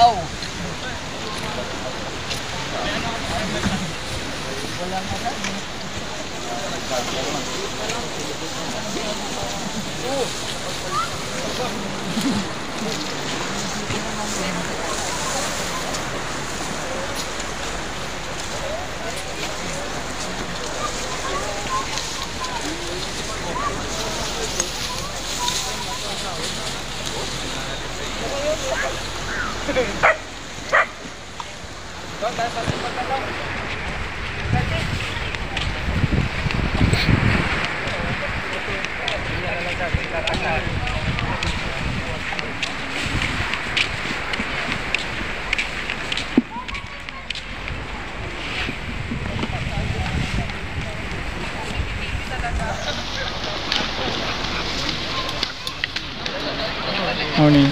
Wow! Morning.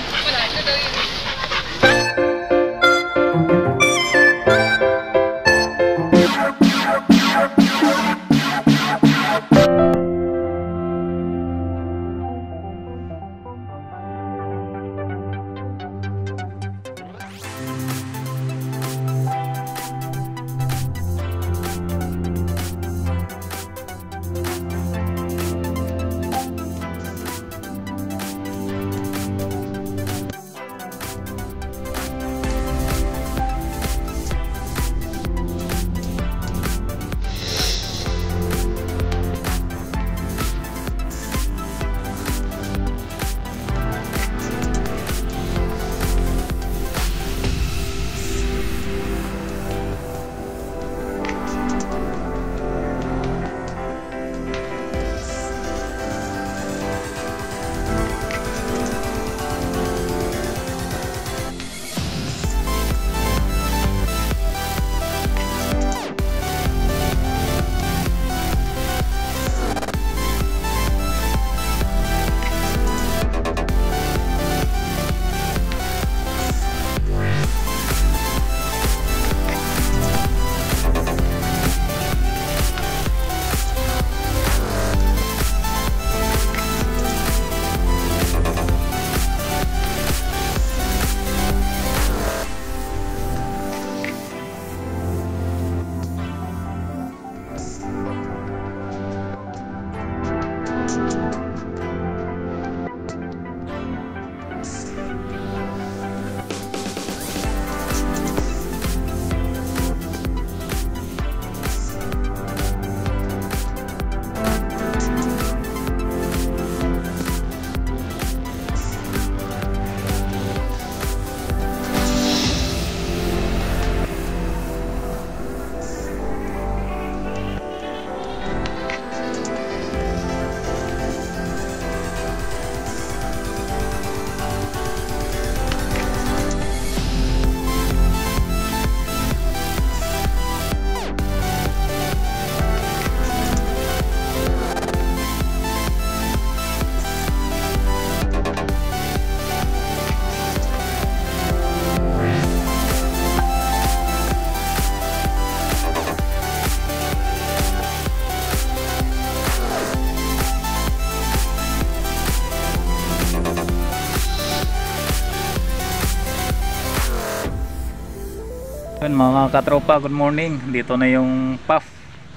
Yun, mga katropa, good morning. Dito na yung puff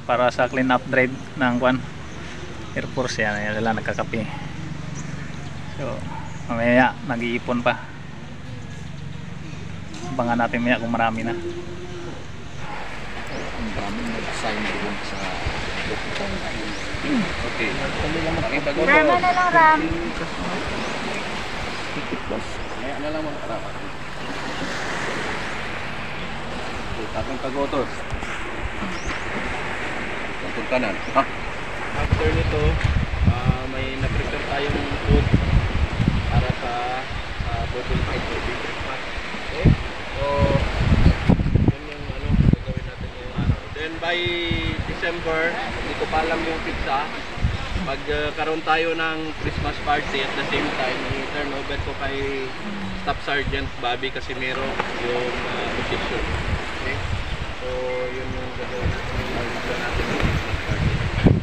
para sa clean up drive ng Kwan Air Force. Yan, yan sila nagkakape. So mamaya nag-iipon pa. Abangan natin maya kung marami na. Ang daming nag-sign doon sa okay. Ram na lang, Ram. Maya na lang mga katropa. Tatang kagotos. Tatang kanan. Ha? After nito, may na-prepare tayong food para sa bottle fight for big breakfast. Okay? So, yun yung gagawin natin ngayong araw. Then by December, hindi ko pa alam yung pizza. Magkaroon tayo ng Christmas party at the same time, i-turn over ko kay Staff Sergeant Bobby Casimiro yung position. Okay? So, yun yung gagawin natin yung gagawin natin yung Christmas party. Okay,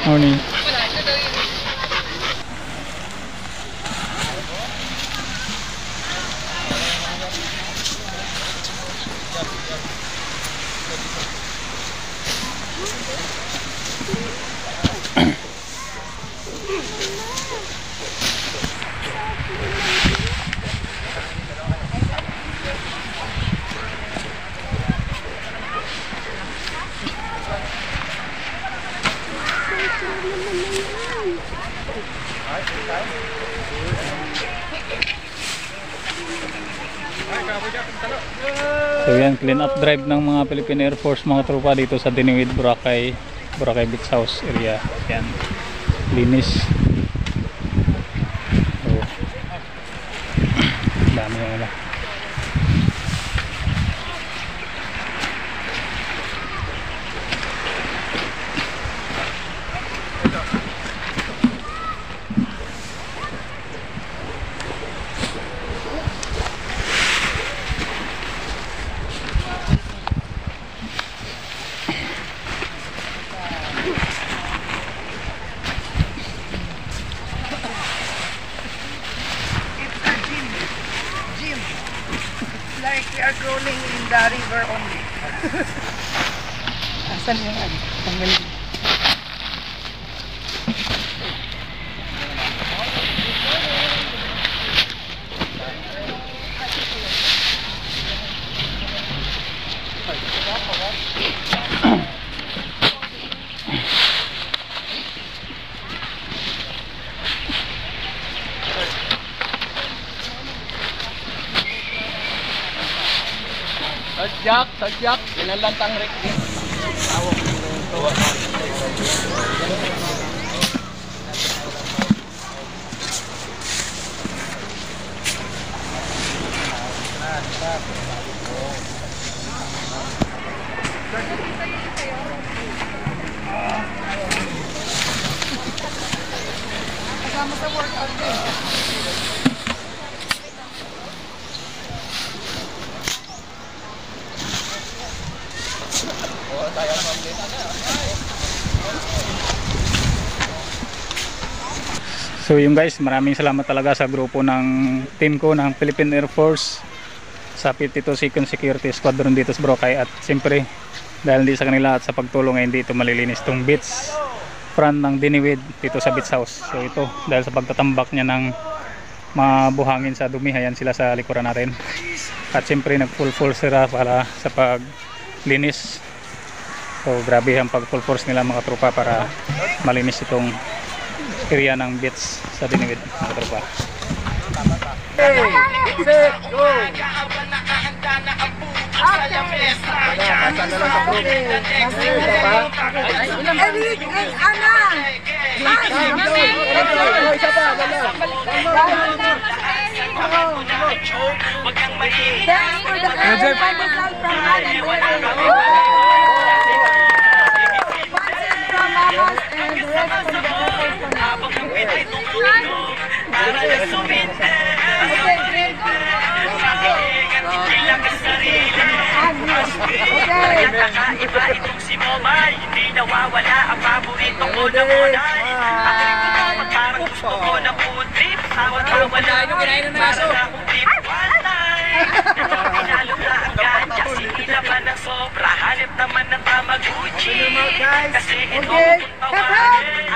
Morning. So yan, clean up drive ng mga Philippine Air Force mga tropa dito sa Diniwid, Boracay Beach House area. Yan, linis. So, dami yung wala. Like we are crawling in the river only. Asan yung ano? Tanggalin. Tadyak, ilalantang rik din. Tawag dito. Kasama sa workout din. So yung guys, maraming salamat talaga sa grupo ng team ko ng Philippine Air Force sa 52nd Security Squadron dito sa Boracay. At siyempre dahil hindi sa kanila at sa pagtulong ay hindi ito malilinis itong beach front ng Diniwid dito sa beach house. So ito dahil sa pagtatambak niya ng mga buhangin sa dumi, ayan sila sa likuran natin. At siyempre nag full force sila para sa paglinis. So grabe ang pag full force nila mga tropa para malinis itong area ng beach sa Diniwid mga tropa. Set, go! Kakaiba itong si Momay, hindi nawawala ang paborito ko na monay. Ang rito ko parang gusto ko na food trip. Tawa-tawa na para na akong trip one time. Pinalo na ang ganja, sinilaban ng sobra. Hanip naman ng Tamaguchi, kasi ito tawanin.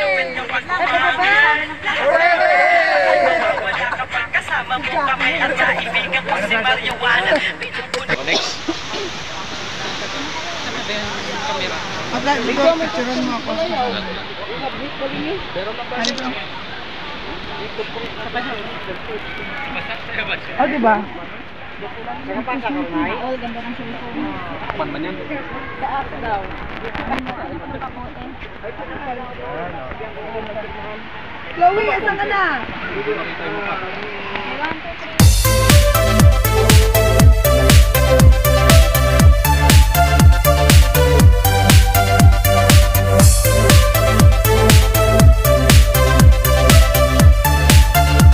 Lupit kapag kumangin. Wala kapag kasama mo kami at kaibigan ko si Marijuana. Next. Ikaw, picturean mo ako. Oh, diba? Oo, ganda ng cellphone. Pan man yan. Sa app daw. Chloe, asan ka na? Hindi makita yung mukha.